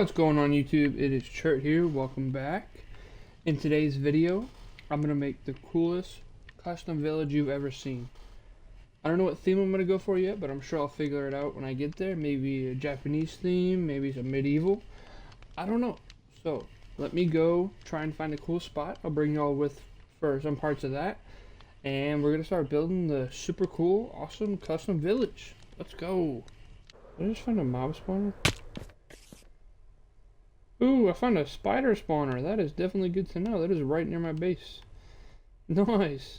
What's going on YouTube? It is Chert here. Welcome back. In today's video, I'm going to make the coolest custom village you've ever seen. I don't know what theme I'm going to go for yet, but I'm sure I'll figure it out when I get there. Maybe a Japanese theme, maybe some medieval. I don't know. So, let me go try and find a cool spot. I'll bring y'all with for some parts of that. And we're going to start building the super cool, awesome custom village. Let's go. Did I just find a mob spawner? Ooh, I found a spider spawner. That is definitely good to know. That is right near my base. Nice.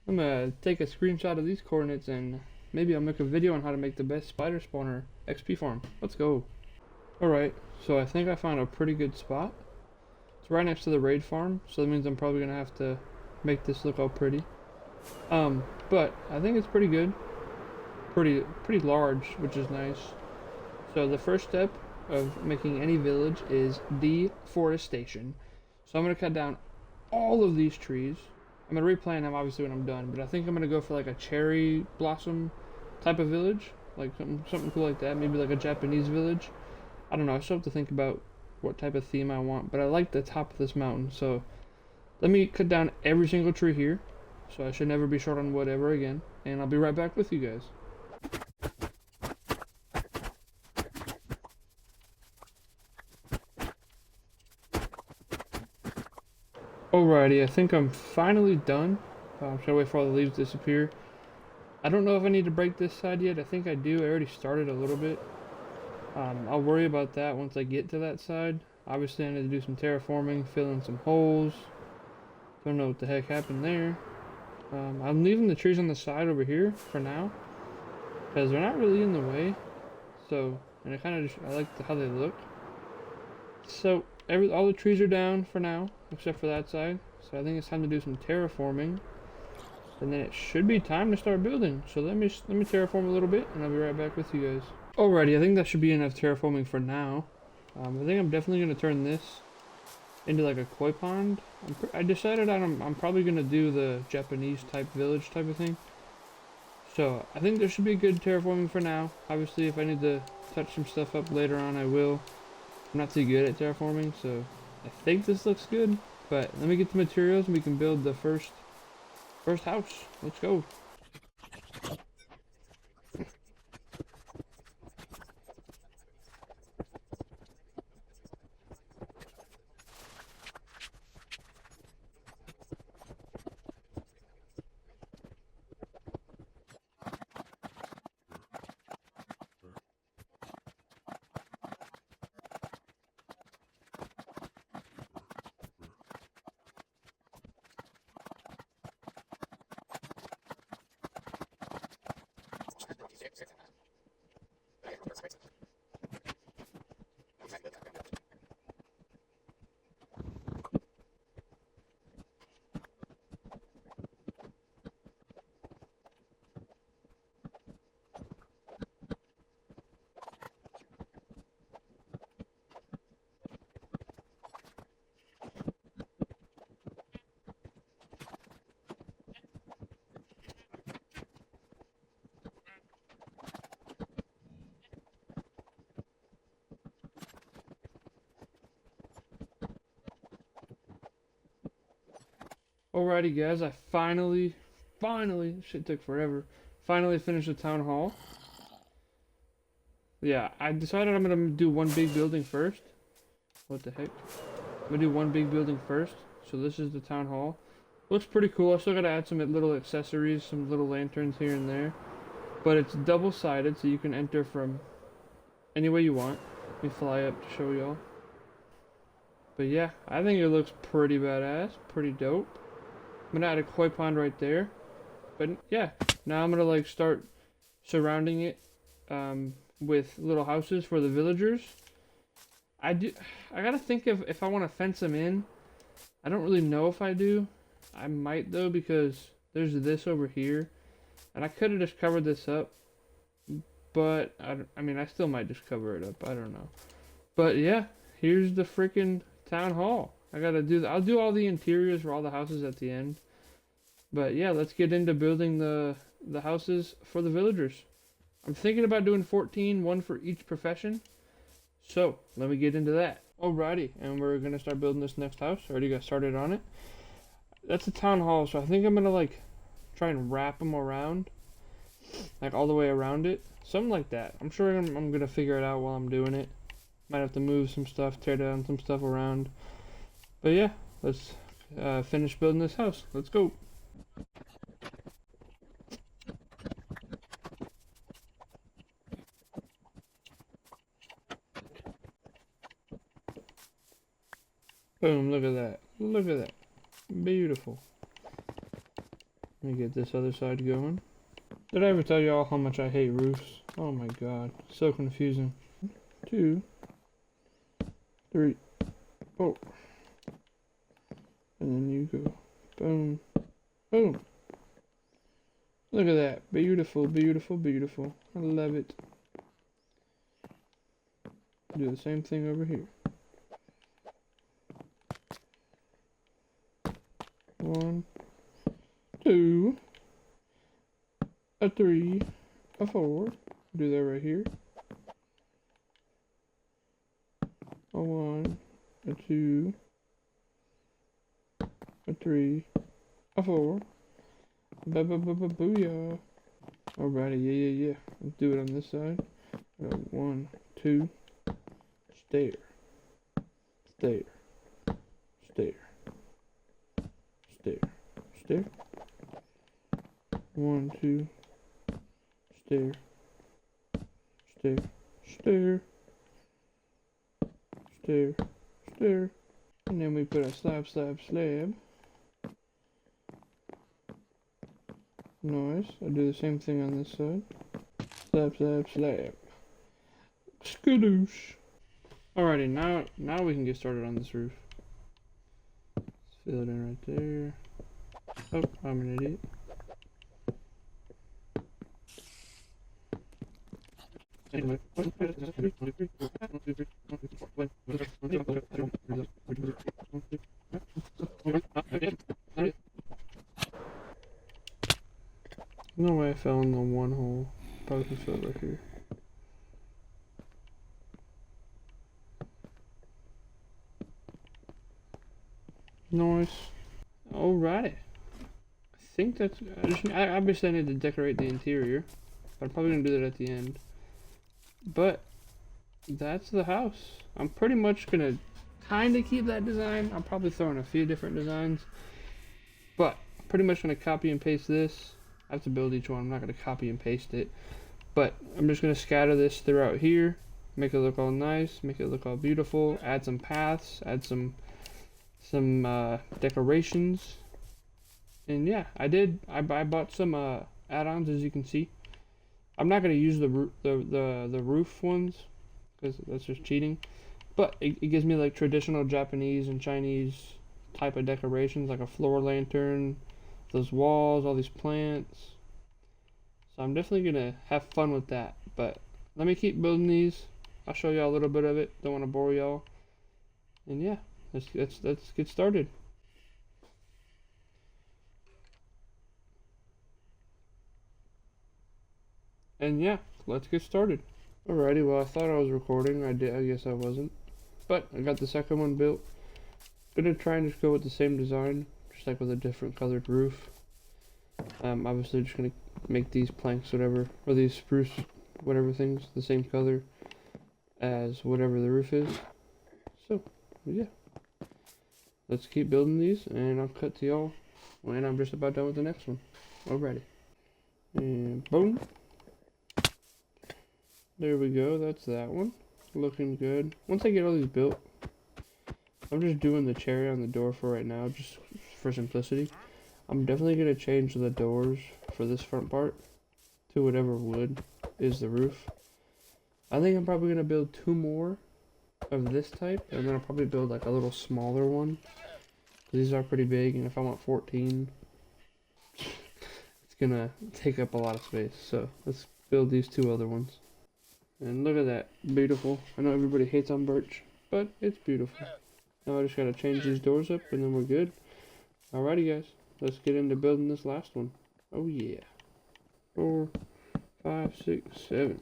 I'm gonna take a screenshot of these coordinates and maybe I'll make a video on how to make the best spider spawner XP farm. Let's go. Alright, so I think I found a pretty good spot. It's right next to the raid farm, so that means I'm probably gonna have to make this look all pretty. But I think it's pretty good. Pretty large, which is nice. So the first step of making any village is deforestation. So I'm going to cut down all of these trees. I'm going to replant them obviously when I'm done, but I think I'm going to go for like a cherry blossom type of village, like something cool like that, maybe like a Japanese village. I don't know, I still have to think about what type of theme I want, but I like the top of this mountain, so let me cut down every single tree here, so I should never be short on wood ever again, and I'll be right back with you guys. Alrighty, I think I'm finally done. Should I wait for all the leaves to disappear? I don't know if I need to break this side yet. I think I do. I already started a little bit. I'll worry about that once I get to that side. Obviously, I need to do some terraforming, fill in some holes. Don't know what the heck happened there. I'm leaving the trees on the side over here for now, because they're not really in the way. So, and I like how they look. So, all the trees are down for now, except for that side. So I think it's time to do some terraforming, and then it should be time to start building. So let me terraform a little bit, and I'll be right back with you guys. Alrighty, I think that should be enough terraforming for now. I think I'm definitely gonna turn this into like a koi pond. I decided I'm probably gonna do the Japanese type village type of thing. So I think there should be good terraforming for now. Obviously, if I need to touch some stuff up later on, I will. I'm not too good at terraforming, so I think this looks good. But let me get the materials and we can build the first house. Let's go. Alrighty guys, I finally, shit took forever, finally finished the town hall. Yeah, I decided I'm gonna do one big building first. What the heck? I'm gonna do one big building first. So this is the town hall. Looks pretty cool. I still gotta add some little accessories, some little lanterns here and there. But it's double-sided, so you can enter from any way you want. Let me fly up to show y'all. But yeah, I think it looks pretty badass, pretty dope. I'm gonna add a koi pond right there. But yeah, now I'm gonna like start surrounding it with little houses for the villagers. I gotta think if I want to fence them in. I don't really know if I do. I might though, because there's this over here, and I could have just covered this up. But I mean, I still might just cover it up. I don't know. But yeah, here's the freaking town hall. I'll do all the interiors for all the houses at the end. But yeah, let's get into building the houses for the villagers. I'm thinking about doing 14, one for each profession. So let me get into that. Alrighty, and we're gonna start building this next house. Already got started on it. That's a town hall, so I think I'm gonna like try and wrap them around, like all the way around it, something like that. I'm sure I'm gonna figure it out while I'm doing it. Might have to move some stuff, tear down some stuff around. But yeah, let's finish building this house. Let's go. Boom, look at that. Look at that. Beautiful. Let me get this other side going. Did I ever tell y'all how much I hate roofs? Oh my god. So confusing. 2, 3, 4. And then you go. Boom. Boom. Look at that. Beautiful, beautiful, beautiful. I love it. Do the same thing over here. 1, 2, a 3, a 4. Do that right here. A 1, a 2, a 3, a 4. Booyah. Alrighty, yeah. Let's do it on this side. 1, 2, stair, stair, stair, stair, stair. 1, 2, stair, stair, stair, stair, stair. And then we put a slab, slab, slab. Nice. I'll do the same thing on this side. Slab, slab, slab. Skadoosh. Alrighty, now we can get started on this roof. Let's fill it in right there. Oh, I'm an idiot. No way I fell in the one hole. Probably can fill it right here. Nice. Alrighty. I think that's. I obviously I need to decorate the interior. But I'm probably gonna do that at the end. But that's the house. I'm pretty much gonna kind of keep that design. I'm probably throwing a few different designs. But I'm pretty much gonna copy and paste this. I have to build each one. I'm not gonna copy and paste it. But I'm just gonna scatter this throughout here. Make it look all nice. Make it look all beautiful. Add some paths. Add some decorations, and yeah, I bought some add-ons, as you can see. I'm not gonna use the roof ones because that's just cheating, but it gives me like traditional Japanese and Chinese type of decorations, like a floor lantern, those walls, all these plants. So I'm definitely gonna have fun with that. But let me keep building these. I'll show y'all a little bit of it. Don't want to bore y'all, and yeah. Let's get started. And yeah, let's get started. Alrighty, well I thought I was recording. I guess I wasn't. But I got the second one built. Gonna try and just go with the same design, just like with a different colored roof. Obviously just gonna make these planks whatever, or these spruce whatever things the same color as whatever the roof is. So yeah. Let's keep building these, and I'll cut to y'all when I'm just about done with the next one. Alrighty. And boom. There we go, that's that one. Looking good. Once I get all these built, I'm just doing the cherry on the door for right now, just for simplicity. I'm definitely going to change the doors for this front part to whatever wood is the roof. I think I'm probably going to build 2 more of this type, and then I'll probably build like a little smaller one. These are pretty big, and if I want 14, it's gonna take up a lot of space. So let's build these 2 other ones. And look at that, beautiful. I know everybody hates on birch, but it's beautiful. Now I just gotta change these doors up, and then we're good. Alrighty guys, let's get into building this last one. Oh yeah. 4, 5, 6, 7.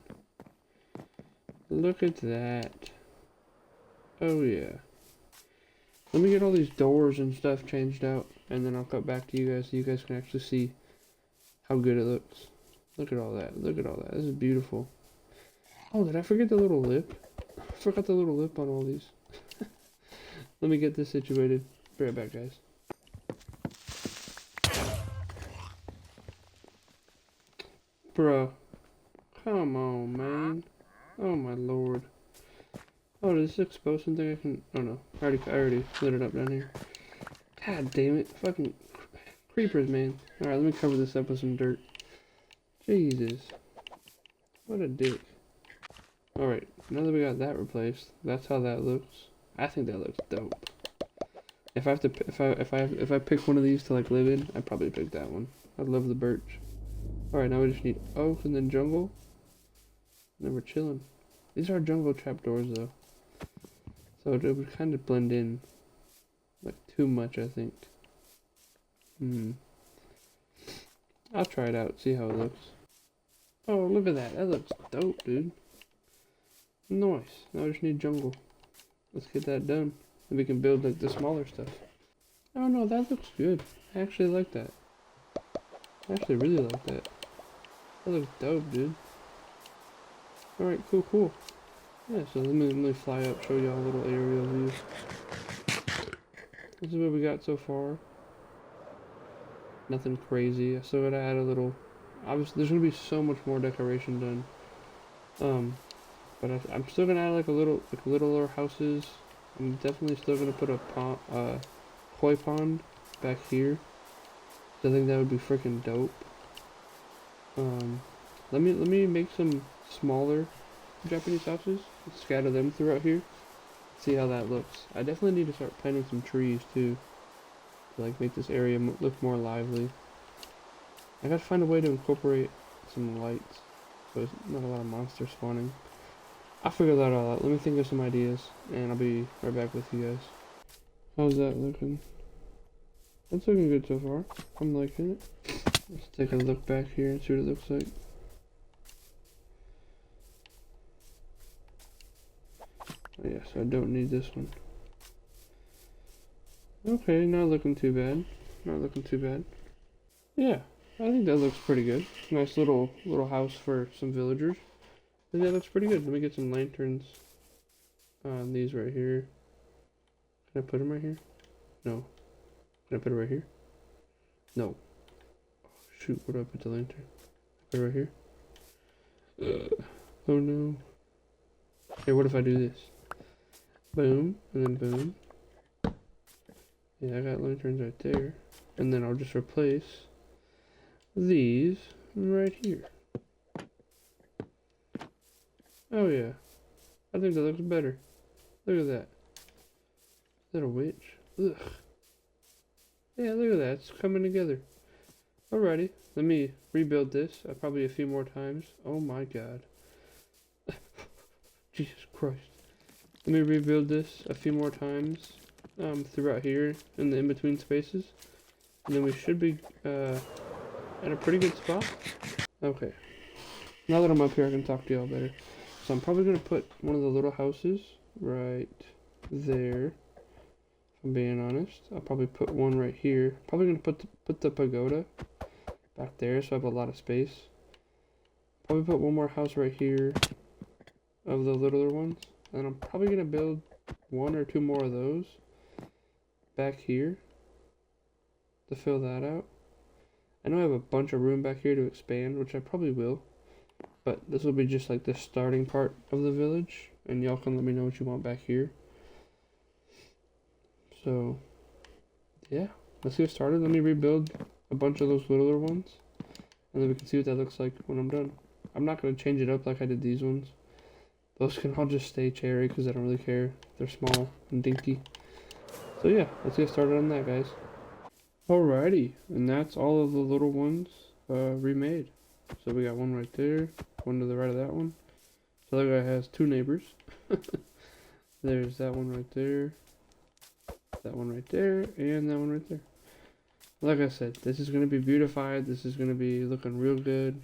Look at that. Oh yeah. Let me get all these doors and stuff changed out, and then I'll cut back to you guys so you guys can actually see how good it looks. Look at all that. Look at all that. This is beautiful. Oh, did I forget the little lip? I forgot the little lip on all these. Let me get this situated. Be right back, guys. Bruh. Come on, man. Oh my lord. Oh, does this expose something I can... Oh no. I already lit it up down here. God damn it. Fucking creepers, man. Alright, let me cover this up with some dirt. Jesus. What a dick. Alright, now that we got that replaced, that's how that looks. I think that looks dope. If I have to, if I pick one of these to like live in, I'd probably pick that one. I love the birch. Alright, now we just need oak and then jungle. And then we're chilling. These are jungle trapdoors though. So it would kind of blend in. Like too much, I think. I'll try it out, see how it looks. Oh, look at that. That looks dope, dude. Nice. Now I just need jungle. Let's get that done. And we can build like the smaller stuff. Oh no, that looks good. I actually like that. I actually really like that. That looks dope, dude. Alright, cool. Yeah, so let me fly up, show y'all a little aerial view. This is what we got so far. Nothing crazy. I still gotta add a little... Obviously, there's gonna be so much more decoration done. But I'm still gonna add like littler houses. I'm definitely still gonna put a pond, koi pond back here. I think that would be freaking dope. Let me make some smaller Japanese houses. Scatter them throughout here. See how that looks. I definitely need to start planting some trees too, to like make this area look more lively. I gotta find a way to incorporate some lights, so there's not a lot of monsters spawning. I'll figure that all out. Let me think of some ideas, and I'll be right back with you guys. How's that looking? That's looking good so far. I'm liking it. Let's take a look back here and see what it looks like. Oh, yes, I don't need this one. Okay, not looking too bad. Not looking too bad. Yeah, I think that looks pretty good. Nice little house for some villagers. I think that looks pretty good. Let me get some lanterns on these right here. Can I put them right here? No. Can I put it right here? No. Oh, shoot, where do I put the lantern? Put it right here? Oh no. Hey, what if I do this? Boom, and then boom. Yeah, I got lanterns right there. And then I'll just replace these right here. Oh yeah. I think that looks better. Look at that. Is that a witch? Ugh. Yeah, look at that. It's coming together. Alrighty. Let me rebuild this probably a few more times. Oh my god. Jesus Christ. Let me rebuild this a few more times throughout here in the in-between spaces. And then we should be at a pretty good spot. Okay. Now that I'm up here, I can talk to y'all better. So I'm probably going to put one of the little houses right there. If I'm being honest. I'll probably put one right here. Probably going to put the pagoda back there so I have a lot of space. Probably put one more house right here of the littler ones. And I'm probably going to build one or two more of those back here to fill that out. I know I have a bunch of room back here to expand, which I probably will. But this will be just like the starting part of the village. And y'all can let me know what you want back here. So, yeah. Let's get started. Let me rebuild a bunch of those littler ones. And then we can see what that looks like when I'm done. I'm not going to change it up like I did these ones. Those can all just stay cherry because I don't really care. They're small and dinky. So yeah, let's get started on that, guys. Alrighty, and that's all of the little ones remade. So we got one right there, one to the right of that one. So that guy has two neighbors. There's that one right there, that one right there, and that one right there. Like I said, this is going to be beautified. This is going to be looking real good.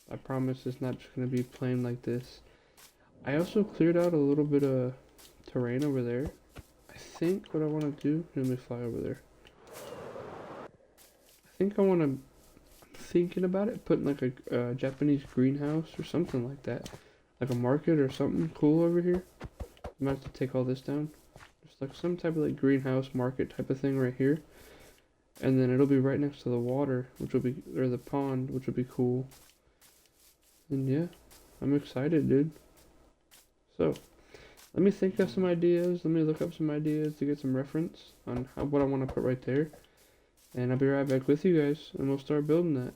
I promise it's not just going to be plain like this. I also cleared out a little bit of terrain over there. I think what I want to do, let me fly over there. I think I want to, I'm thinking about it, putting like a Japanese greenhouse or something like that. Like a market or something cool over here. I'm gonna have to take all this down. Just like some type of like greenhouse market type of thing right here. And then it'll be right next to the water, which will be, or the pond, which will be cool. And yeah, I'm excited, dude. So, let me think of some ideas. Let me look up some ideas to get some reference on what I want to put right there. And I'll be right back with you guys, and we'll start building that.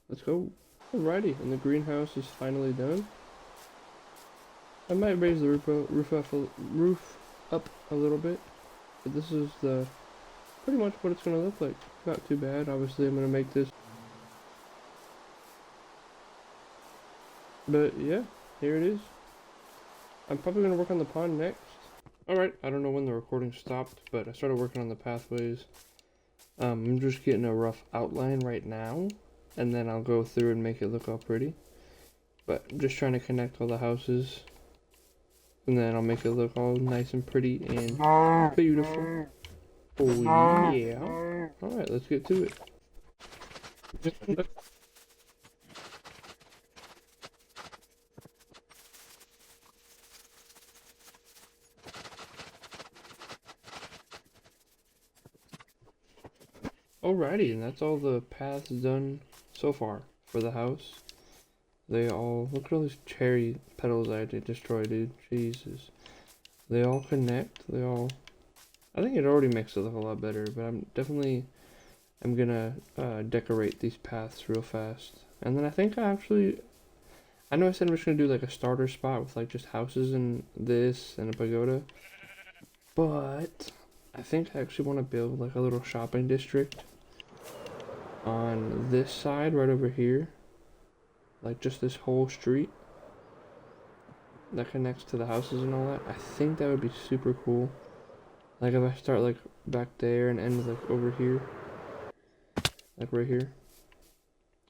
Let's go. Alrighty, and the greenhouse is finally done. I might raise the roof up a little bit, but this is pretty much what it's going to look like. Not too bad. Obviously, I'm going to make this. But yeah, here it is. I'm probably going to work on the pond next. Alright, I don't know when the recording stopped, but I started working on the pathways. I'm just getting a rough outline right now, and then I'll go through and make it look all pretty. But I'm just trying to connect all the houses, and then I'll make it look all nice and pretty and beautiful. Oh yeah. Alright, let's get to it. Alrighty, and that's all the paths done so far for the house. They all, look at all these cherry petals I had to destroy, dude. Jesus. They all connect, I think it already makes it look a lot better, but I'm gonna decorate these paths real fast. And then I think I know I said I'm just gonna do like a starter spot with like just houses and this and a pagoda. But I think I actually want to build like a little shopping district on this side right over here. Like just this whole street that connects to the houses and all that. I think that would be super cool. Like if I start like back there and end like over here. Like right here.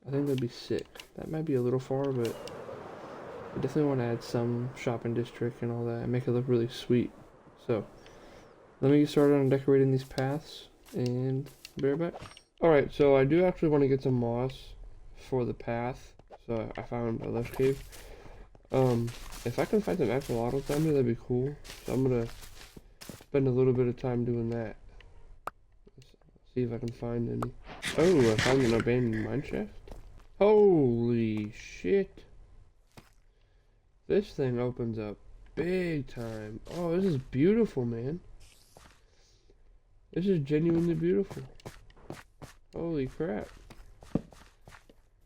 I think that'd be sick. That might be a little far, but I definitely want to add some shopping district and all that and make it look really sweet. So, let me get started on decorating these paths and be right back. Alright, so I do actually want to get some moss for the path. So I found a lush cave. If I can find some axolotls down here, that'd be cool. So I'm gonna spend a little bit of time doing that. Let's see if I can find any. Oh, I found an abandoned mine shaft. Holy shit. This thing opens up big time. Oh, this is beautiful, man. This is genuinely beautiful. Holy crap.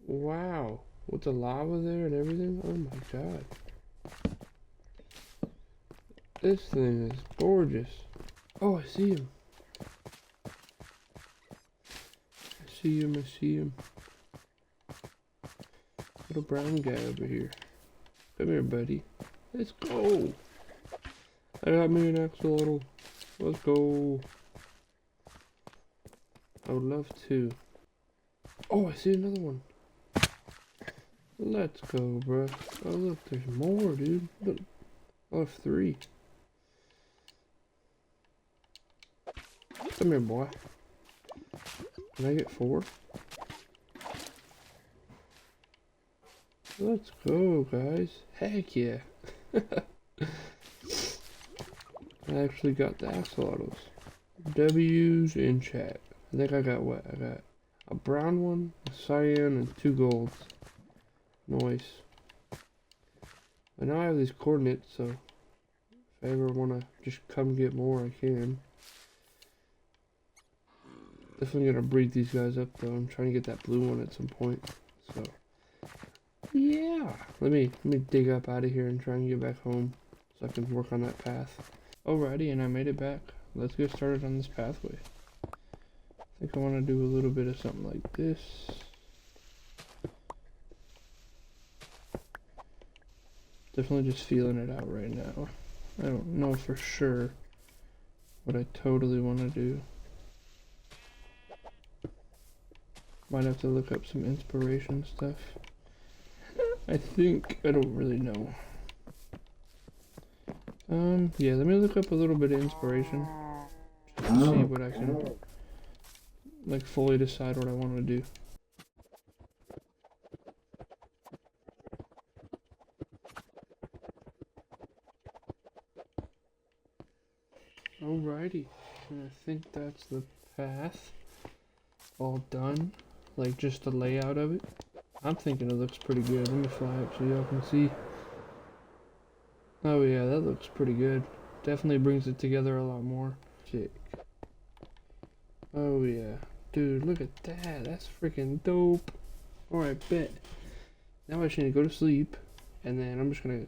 Wow. With the lava there and everything. Oh my god. This thing is gorgeous. Oh, I see him. I see him. Little brown guy over here. Come here, buddy. Let's go. I got me an axolotl. Let's go. I would love to. Oh, I see another one. Let's go, bro. Oh, look, there's more, dude. Look. I have 3. Come here, boy. Can I get 4? Let's go, guys. Heck yeah. I actually got the axolotls. W's in chat. I think I got what? I got a brown one, a cyan, and 2 golds. Nice. And now I have these coordinates, so if I ever want to just come get more, I can. Definitely gonna breed these guys up though. I'm trying to get that blue one at some point. So yeah. Let me dig up out of here and try and get back home so I can work on that path. Alrighty, and I made it back. Let's get started on this pathway. I think I want to do a little bit of something like this. Definitely just feeling it out right now. I don't know for sure what I totally want to do. Might have to look up some inspiration stuff. I don't really know. Yeah, let me look up a little bit of inspiration. Just to see what I can, like, fully decide what I want to do. Alrighty, and I think that's the path all done. Like, just the layout of it. I'm thinking it looks pretty good. Let me fly up so y'all can see. Oh yeah, that looks pretty good. Definitely brings it together a lot more. Sick. Oh yeah. Dude, look at that. That's freaking dope. Alright, bet. Now I just need to go to sleep. And then I'm just gonna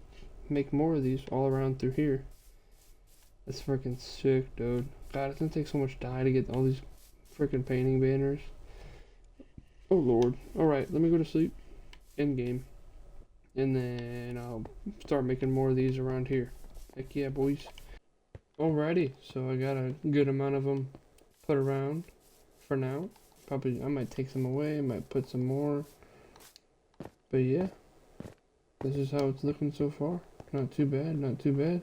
make more of these all around through here. That's freaking sick, dude. God, it's gonna take so much dye to get all these freaking painting banners. Oh lord. Alright, let me go to sleep. End game. And then I'll start making more of these around here. Heck yeah, boys. Alrighty, so I got a good amount of them put around for now. Probably, I might take some away, I might put some more. But yeah, this is how it's looking so far. Not too bad, not too bad.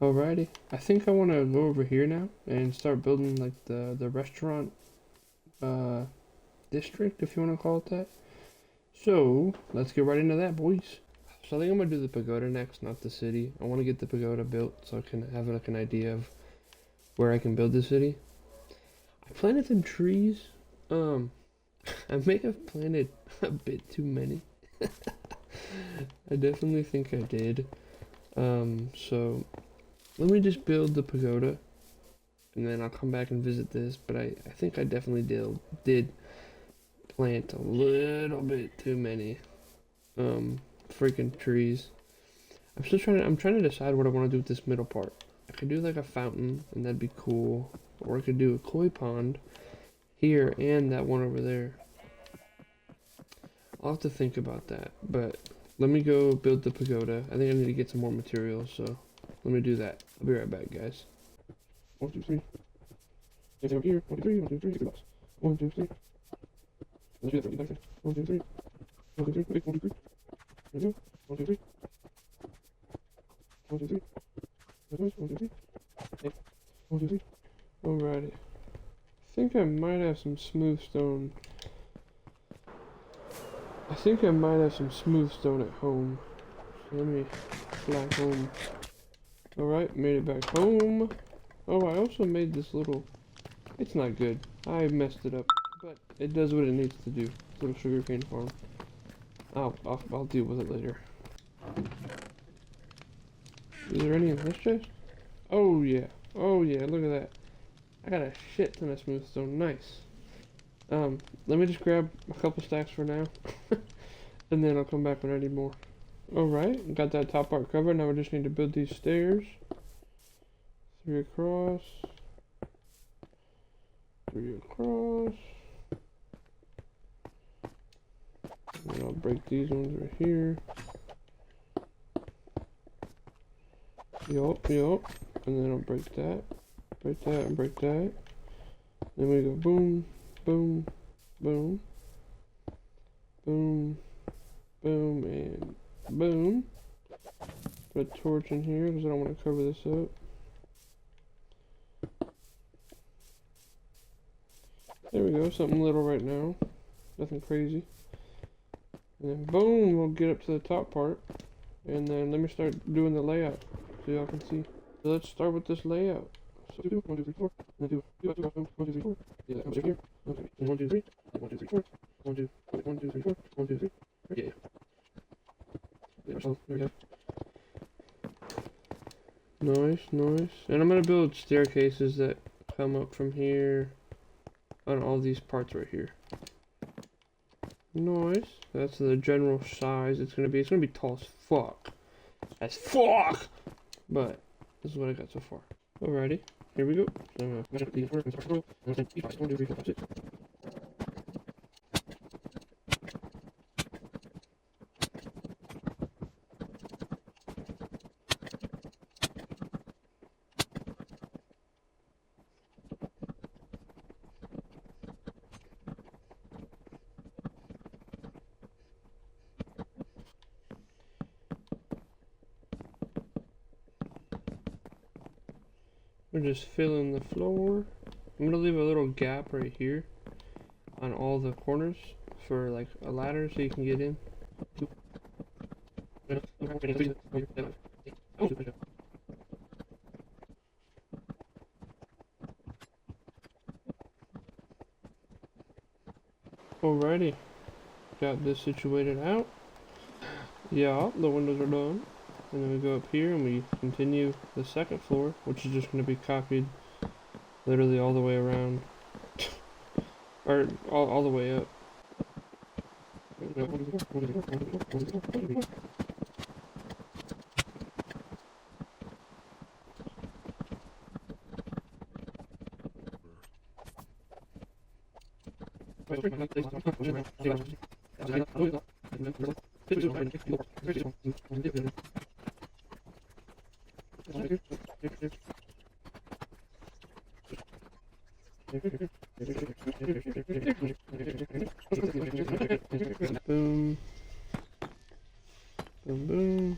Alrighty, I think I want to go over here now and start building like the restaurant district, if you want to call it that. So, let's get right into that, boys. So I think I'm going to do the pagoda next, not the city. I want to get the pagoda built so I can have like an idea of where I can build the city. I planted some trees. I may have planted a bit too many. I definitely think I did. So let me just build the pagoda and then I'll come back and visit this, but I think I definitely did plant a little bit too many freaking trees. I'm trying to decide what I want to do with this middle part. I could do like a fountain and that'd be cool, or I could do a koi pond here and that one over there. I'll have to think about that, but let me go build the pagoda. I think I need to get some more materials, so let me do that. I'll be right back, guys. 1, 2, 3. Anything over here? 1, 2, 3. 1, 2, 3. 6 blocks. 1, 2, 3. Let's do that 30 seconds. 1, 2, 3. 1, 2, 3. Wait, 1, 2, 3. 1, 2, 1, 2, 3. 1, 2, 3. 1, 2, 3. Hey. 1, 2, 3. Alrighty. I think I might have some smooth stone. I think I might have some smooth stone at home. So let me fly home. Alright, made it back home. Oh, I also made this little... It's not good. I messed it up. But it does what it needs to do. Little sugarcane farm. I'll deal with it later. Is there any in this chest? Oh yeah. Oh yeah, look at that. I got a shit ton of smooth stone. Nice. Let me just grab a couple stacks for now. And then I'll come back when I need more. Alright, got that top part covered. Now we just need to build these stairs. 3 across. 3 across. And then I'll break these ones right here. Yup. And then I'll break that. Break that and break that. Then we go boom, boom, boom, boom, boom, and boom. Put a torch in here because I don't want to cover this up. There we go, something little right now. Nothing crazy. And then boom, we'll get up to the top part. And then let me start doing the layout so y'all can see. So let's start with this layout. So 1, 2, 3, 4. And then 2, 1, 2, 3, 4. Yeah, that comes right here. 1, 2, 3. 1, 2, 3, 4. 1, 2, 1, 2, 3, 4. 1, 2, 3. Yeah. There we go. Nice. And I'm gonna build staircases that come up from here on all these parts right here. Nice. That's the general size it's gonna be. It's gonna be tall as fuck. As fuck! But this is what I got so far. Alrighty. Here we go. So I'm gonna these work and start scroll. And then 1, 2, 3, 4, 5, 6. We're just filling the floor. I'm gonna leave a little gap right here on all the corners for like a ladder so you can get in. Alrighty, got this situated out. Yeah, the windows are done. And then we go up here and we continue the second floor, which is just going to be copied literally all the way around. Or all the way up. Boom. Boom, boom.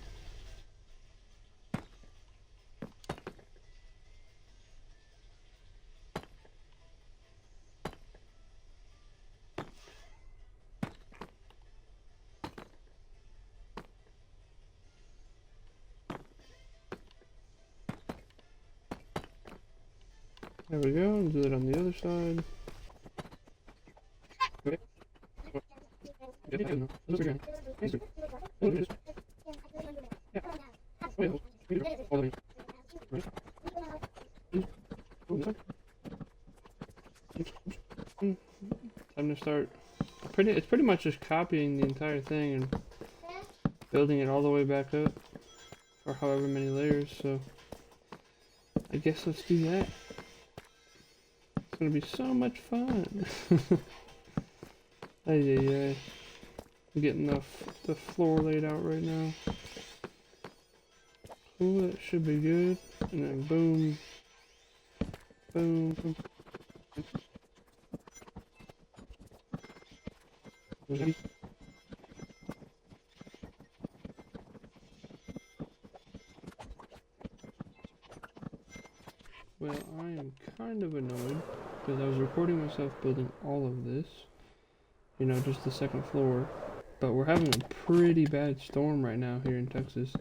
There we go, and do that on the other side. Time to start. It's pretty much just copying the entire thing and building it all the way back up, or however many layers. So I guess let's do that. It's gonna be so much fun. Ay. I'm getting the floor laid out right now. Cool, that should be good. And then boom. Boom. Boom. Well, I am kind of annoyed because I was recording myself building all of this. You know, just the second floor. But we're having a pretty bad storm right now here in Texas.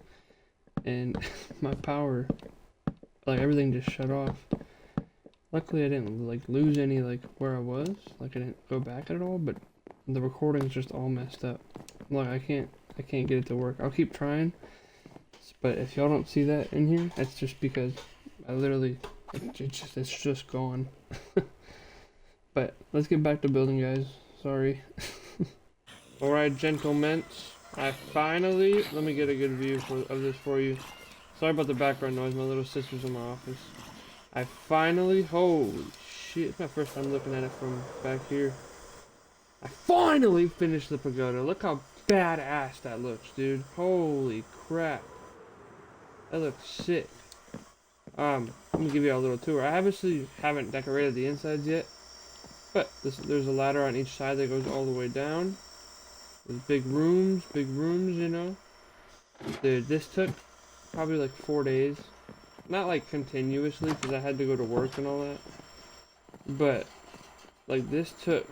And my power, like everything just shut off. Luckily I didn't like lose any like where I was. Like I didn't go back at all, but the recording's just all messed up. Like I can't get it to work. I'll keep trying. But if y'all don't see that in here, that's just because I literally it's just gone. But let's get back to building, guys. Sorry. Alright, gentlemen, I finally, let me get a good view of this for you. Sorry about the background noise, my little sister's in my office. I finally, holy shit, it's my first time looking at it from back here. I finally finished the pagoda. Look how badass that looks, dude. Holy crap. That looks sick. Let me give you a little tour. I obviously haven't decorated the insides yet, but there's a ladder on each side that goes all the way down. There's big rooms, you know. Dude, this took probably like 4 days. Not like continuously, because I had to go to work and all that. But, like, this took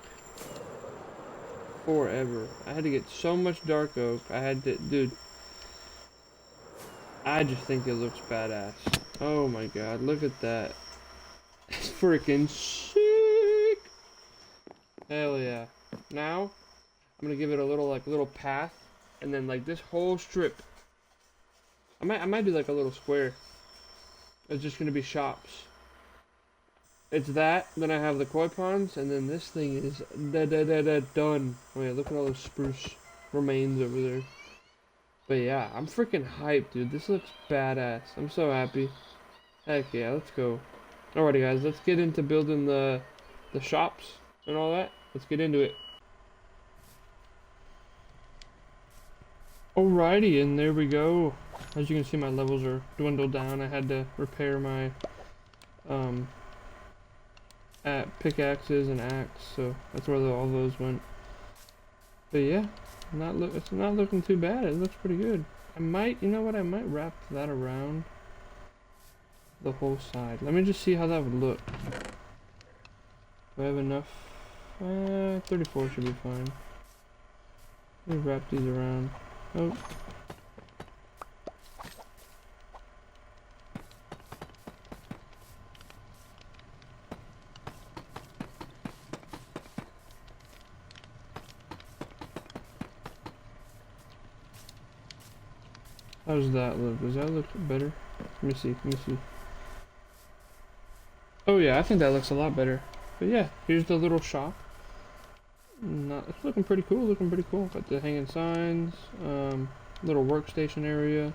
forever. I had to get so much dark oak. Dude. I just think it looks badass. Oh my god, look at that. It's freaking sick! Hell yeah. Now, I'm gonna give it a little path, and then like this whole strip. I might do like a little square. It's just gonna be shops. It's that. Then I have the koi ponds, and then this thing is done. Oh yeah, look at all those spruce remains over there. But yeah, I'm freaking hyped, dude. This looks badass. I'm so happy. Heck yeah, let's go. Alrighty, guys, let's get into building the shops and all that. Let's get into it. Alrighty, and there we go. As you can see, my levels are dwindled down. I had to repair my pickaxes and axe, so that's where all those went. But yeah, it's not looking too bad. It looks pretty good. I might, you know what? I might wrap that around. the whole side. Let me just see how that would look. Do I have enough? 34 should be fine. Let me wrap these around. Oh. How does that look? Does that look better? Let me see. Let me see. Oh yeah, I think that looks a lot better. But yeah, here's the little shop. It's looking pretty cool. Looking pretty cool. Got the hanging signs, little workstation area,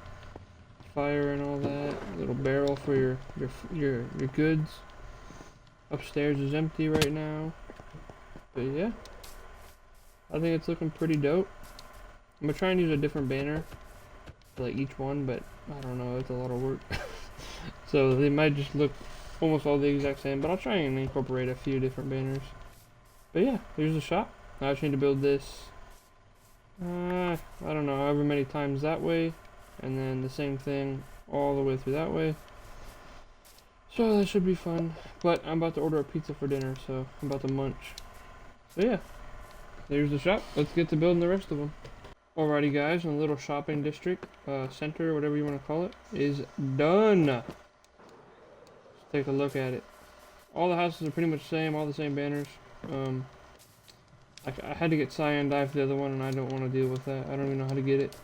fire and all that. Little barrel for your goods. Upstairs is empty right now. But yeah, I think it's looking pretty dope. I'm gonna try and use a different banner for like each one, but I don't know. It's a lot of work. So they might just look almost all the exact same, but I'll try and incorporate a few different banners. But yeah, here's the shop. Now I just need to build this, I don't know, however many times that way, and then the same thing all the way through that way. So that should be fun. But I'm about to order a pizza for dinner, so I'm about to munch. So yeah, there's the shop. Let's get to building the rest of them. Alrighty guys, and the little shopping district, center, whatever you want to call it, is done. Let's take a look at it. All the houses are pretty much the same, all the same banners. I had to get cyan dye for the other one, and I don't want to deal with that. I don't even know how to get it.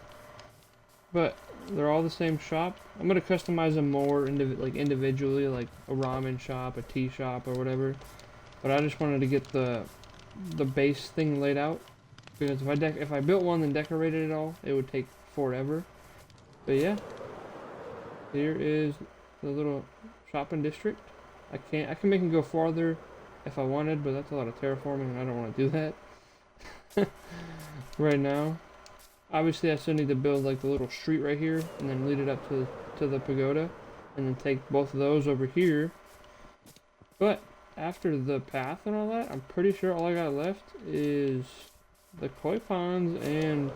But they're all the same shop. I'm gonna customize them more individually, like a ramen shop, a tea shop, or whatever. But I just wanted to get the base thing laid out, because if I built one and decorated it all, it would take forever. But yeah, here is the little shopping district. I can make it go farther if I wanted, but that's a lot of terraforming, and I don't want to do that right now. Obviously, I still need to build like the little street right here, and then lead it up to the pagoda, and then take both of those over here. But after the path and all that, I'm pretty sure all I got left is the koi ponds, and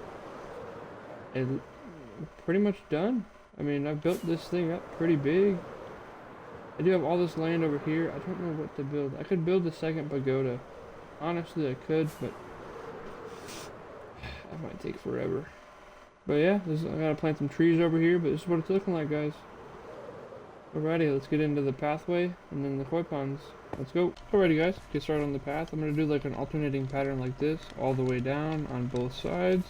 it's pretty much done. I mean, I've built this thing up pretty big. I do have all this land over here. I don't know what to build. I could build the second pagoda. Honestly, I could, but that might take forever. But yeah, I gotta plant some trees over here, but this is what it's looking like, guys. Alrighty, let's get into the pathway and then the koi ponds. Let's go. Alrighty guys, get started on the path. I'm gonna do like an alternating pattern like this, all the way down on both sides.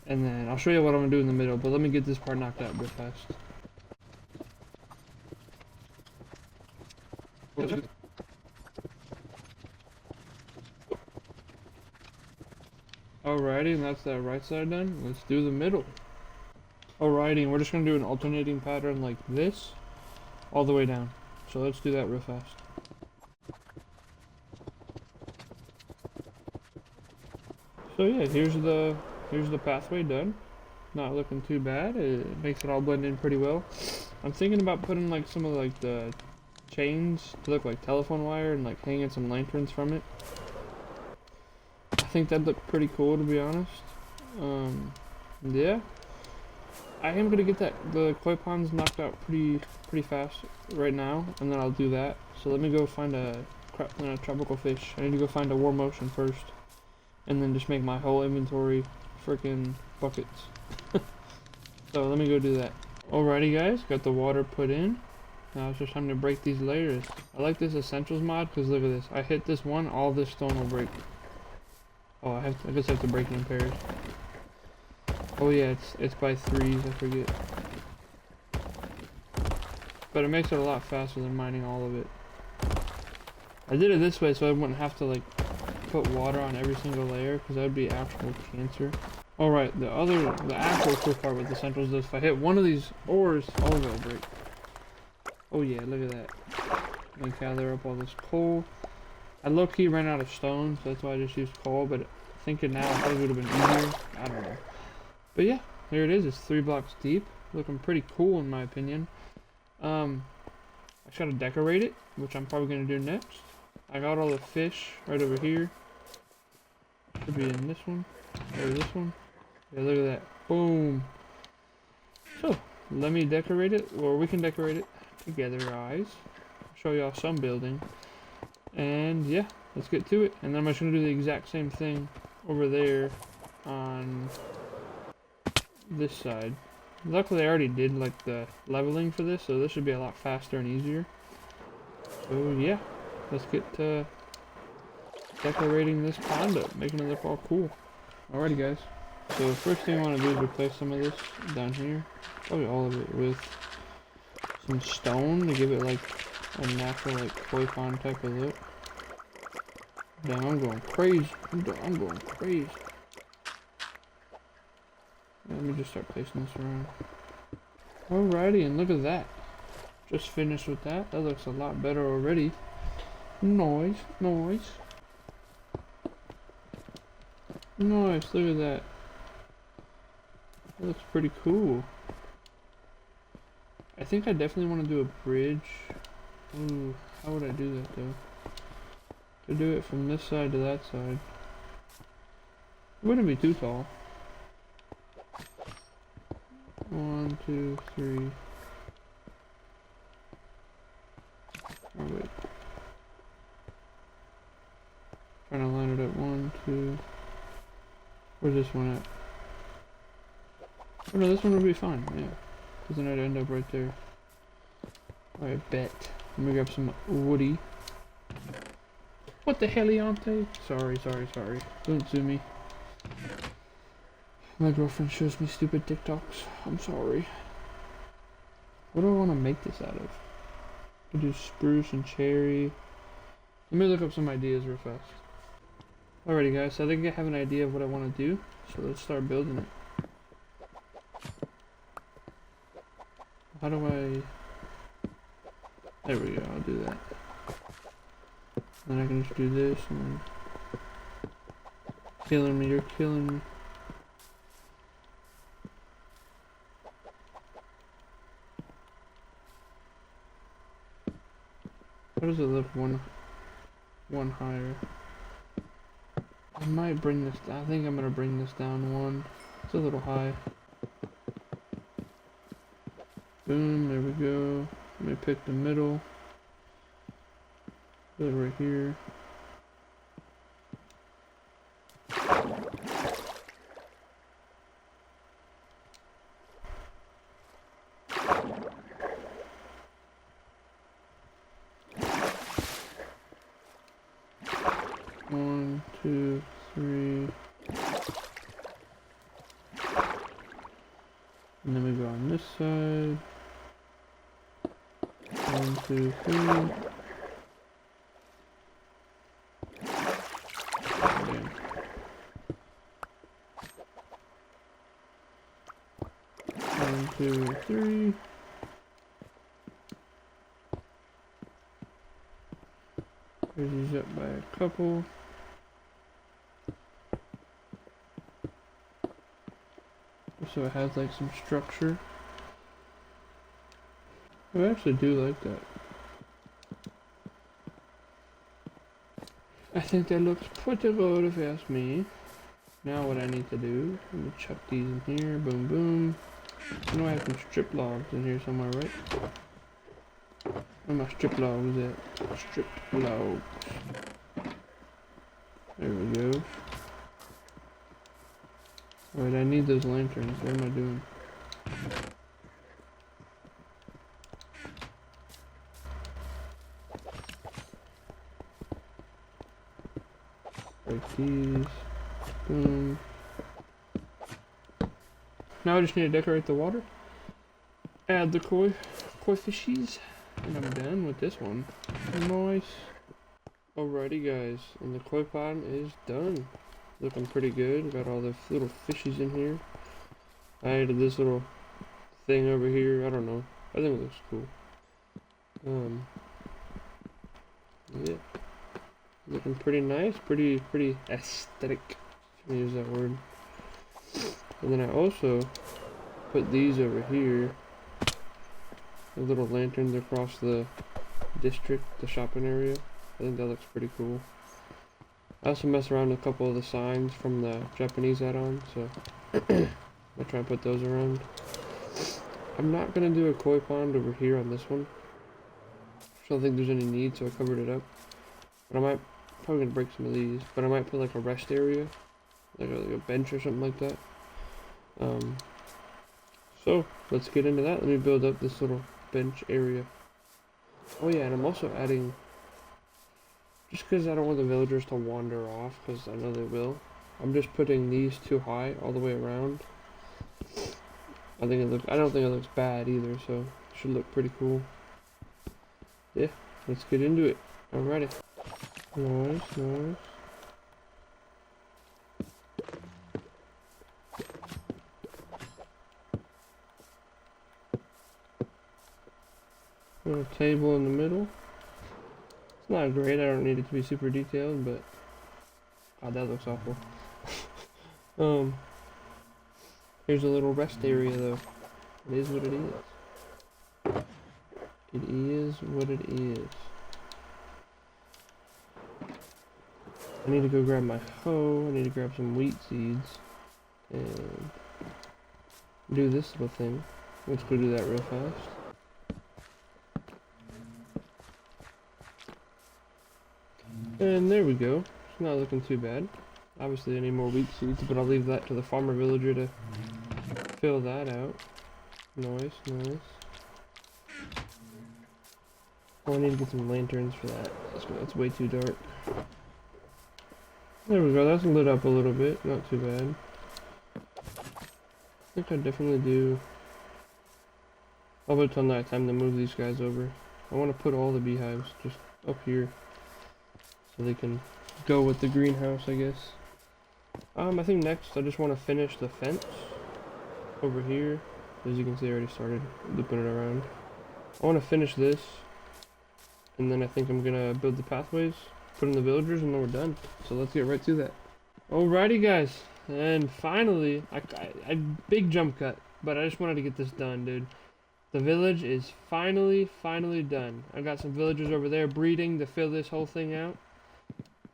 And then I'll show you what I'm gonna do in the middle, but let me get this part knocked out real fast. Alrighty, and that's that right side done. Let's do the middle. Alrighty, and we're just gonna do an alternating pattern like this, all the way down. So let's do that real fast. So yeah, here's the pathway done. Not looking too bad. It makes it all blend in pretty well. I'm thinking about putting like some of like the chains to look like telephone wire and like hanging some lanterns from it. I think that'd look pretty cool, to be honest. Yeah, I am gonna get the koi ponds knocked out pretty fast right now, and then I'll do that. So let me go find a tropical fish. I need to go find a war motion first, and then just make my whole inventory freaking buckets. So let me go do that. Alrighty guys, got the water put in. Now it's just time to break these layers. I like this essentials mod because look at this. I hit this one, all this stone will break. Oh, I just have to break it in pairs. Oh yeah, it's by threes, I forget. But it makes it a lot faster than mining all of it. I did it this way so I wouldn't have to like put water on every single layer, because that would be actual cancer. Alright, the actual cool part with the essentials is if I hit one of these ores, all of it will break. Oh yeah, look at that. Let me gather up all this coal. I low-key ran out of stone, so that's why I just used coal, but thinking now it probably would have been easier. I don't know. But yeah, there it is. It's 3 blocks deep. Looking pretty cool in my opinion. I just gotta decorate it, which I'm probably gonna do next. I got all the fish right over here. Should be in this one. Or this one. Yeah, look at that. Boom. So, let me decorate it, or we can decorate it together, guys. Show y'all some building. And yeah, let's get to it. And then I'm just gonna do the exact same thing over there on this side. Luckily I already did like the leveling for this, so this should be a lot faster and easier. So yeah, let's get to decorating this pond up, making it look all cool. Alrighty guys, so first thing I want to do is replace some of this down here, probably all of it, with some stone to give it like a natural like koi pond type of look. Damn, I'm going crazy. I'm going crazy. Let me just start placing this around. Alrighty, and look at that. Just finished with that. That looks a lot better already. Nice, nice. Nice, look at that. That looks pretty cool. I think I definitely want to do a bridge. Ooh, how would I do that though? To do it from this side to that side. It wouldn't be too tall. 1, 2, 3. Oh wait. Trying to line it up. 1, 2. Where's this one at? Oh no, this one would be fine, yeah. Because then I'd end up right there. Alright, bet. Let me grab some woody. What the heliante? Sorry. Don't sue me. My girlfriend shows me stupid TikToks. I'm sorry. What do I want to make this out of? I do spruce and cherry. Let me look up some ideas real fast. Alrighty guys, so I think I have an idea of what I want to do. So let's start building it. How do I... There we go, I'll do that. Then I can just do this and... Killing me, you're killing me. How does it look one higher? I might bring this down. I think I'm gonna bring this down one. It's a little high. Boom, there we go. Let me pick the middle. Put it right here. One, two, three. And then we go on this side. 1, 2, 3. Okay. 1, 2, 3. Raise these up by a couple. So it has like some structure. I actually do like that. I think that looks pretty good if you ask me. Now what I need to do, let me chuck these in here, boom boom. I know I have some strip logs in here somewhere, right? Where my strip logs at? Strip logs. There we go. Alright, I need those lanterns. What am I doing? Like these. Boom. Now I just need to decorate the water. Add the koi fishies. And I'm done with this one. Nice. Alrighty guys, and the koi pond is done. Looking pretty good. Got all the little fishies in here. I added this little thing over here. I don't know. I think it looks cool. Yeah. Looking pretty nice. Pretty aesthetic, if you use that word. And then I also put these over here. The little lanterns across the district, the shopping area. I think that looks pretty cool. I also mess around with a couple of the signs from the Japanese add-on, so I'll try and put those around. I'm not gonna do a koi pond over here on this one. I don't think there's any need, so I covered it up. But I might, probably gonna break some of these, but I might put like a rest area, like a bench or something like that. So let's get into that. Let me build up this little bench area. Oh yeah, and I'm also adding, just because I don't want the villagers to wander off, because I know they will, I'm just putting these too high all the way around. I don't think it looks bad either, so it should look pretty cool. Yeah, let's get into it. Alrighty. Nice, nice. A table in the middle. It's not great, I don't need it to be super detailed, but God, that looks awful. Here's a little rest area though. It is what it is. It is what it is. I need to go grab my hoe, I need to grab some wheat seeds, and do this little thing. Let's go do that real fast. And there we go. It's not looking too bad. Obviously I need more wheat seeds, but I'll leave that to the farmer villager to fill that out. Nice, nice. Oh, I need to get some lanterns for that. That's way too dark. There we go, that's lit up a little bit, not too bad. I think I definitely do. I'll wait till night time to move these guys over. I want to put all the beehives just up here so they can go with the greenhouse, I guess. I think next I just want to finish the fence over here. As you can see, I already started looping it around. I want to finish this, and then I think I'm gonna build the pathways, put in the villagers, and then we're done. So let's get right to that. Alrighty guys, and finally, I big jump cut, but I just wanted to get this done, dude. The village is finally done. I got some villagers over there breeding to fill this whole thing out,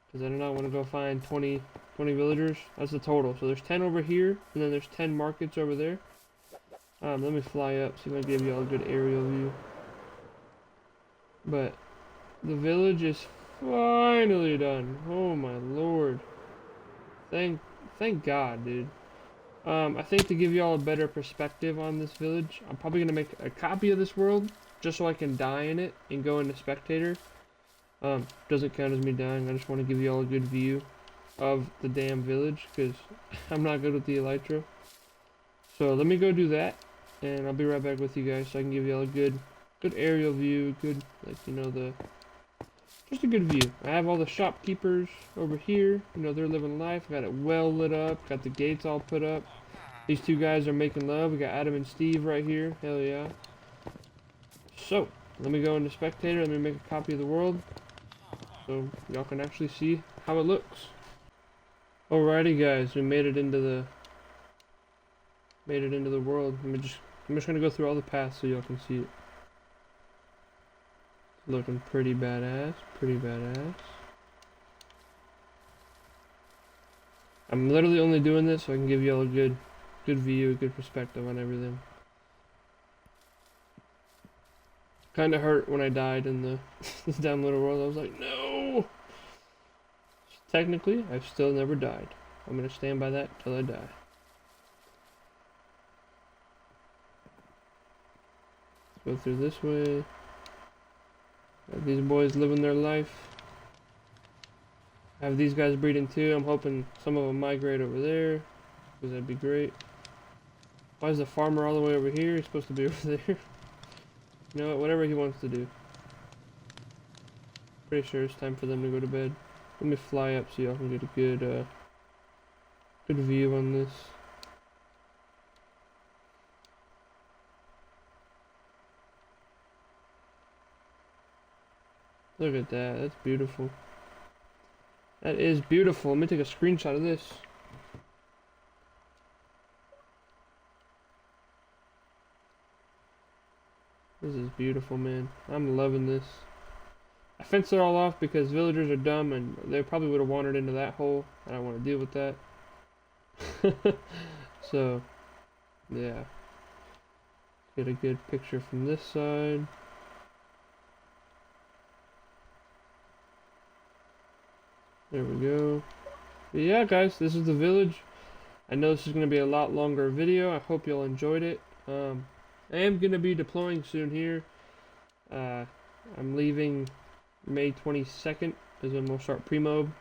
because I do not want to go find 20 villagers. That's the total. So there's 10 over here, and then there's 10 markets over there. Let me fly up, see if I can give you all a good aerial view. But the village is finally done. Oh my lord. Thank God, dude. I think to give y'all a better perspective on this village, I'm probably gonna make a copy of this world just so I can die in it and go into spectator. Doesn't count as me dying. I just want to give y'all a good view of the damn village because I'm not good with the elytra. So let me go do that, and I'll be right back with you guys so I can give y'all a good aerial view, good, like, you know, just a good view. I have all the shopkeepers over here, you know, they're living life. Got it well lit up, got the gates all put up. These two guys are making love. We got Adam and Steve right here, hell yeah. So, let me go into spectator, let me make a copy of the world so y'all can actually see how it looks. Alrighty guys, we made it into the world. I'm just gonna go through all the paths so y'all can see it. Looking pretty badass, pretty badass. I'm literally only doing this so I can give y'all a good view, a good perspective on everything. Kinda hurt when I died in the this damn little world. I was like, no! Technically, I've still never died. I'm gonna stand by that till I die. Let's go through this way. Got these boys living their life. I have these guys breeding too. I'm hoping some of them migrate over there, because that'd be great. Why is the farmer all the way over here? He's supposed to be over there. You know what? Whatever he wants to do. Pretty sure it's time for them to go to bed. Let me fly up so y'all can get a good view on this. Look at that. That's beautiful. That is beautiful. Let me take a screenshot of this. This is beautiful, man. I'm loving this. I fenced it all off because villagers are dumb and they probably would have wandered into that hole. I don't want to deal with that. So, yeah. Get a good picture from this side. There we go. But yeah, guys, this is the village. I know this is going to be a lot longer video. I hope y'all enjoyed it. I am going to be deploying soon here. I'm leaving May 22nd is when we'll start pre-mob.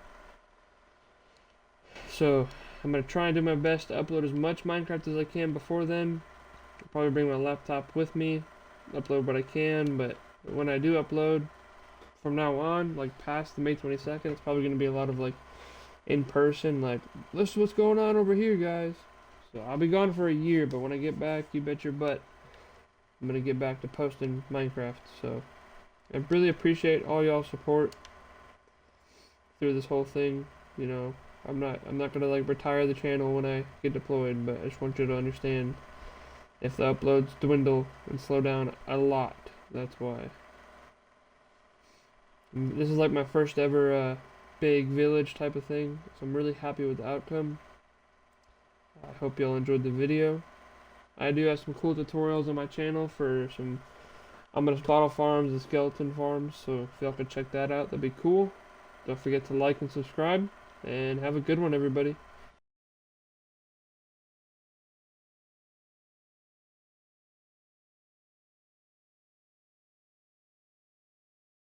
So I'm going to try and do my best to upload as much Minecraft as I can before then. I'll probably bring my laptop with me, upload what I can, but when I do upload from now on, like past the May 22nd, it's probably going to be a lot of like in person, like, this is what's going on over here, guys. So I'll be gone for a year, but when I get back, you bet your butt I'm gonna get back to posting Minecraft. So I really appreciate all y'all's support through this whole thing. You know, I'm not gonna like retire the channel when I get deployed, but I just want you to understand, if the uploads dwindle and slow down a lot, that's why. And this is like my first ever big village type of thing, so I'm really happy with the outcome. I hope y'all enjoyed the video. I do have some cool tutorials on my channel for some ominous bottle farms and skeleton farms, so if y'all could check that out, that'd be cool. Don't forget to like and subscribe, and have a good one, everybody.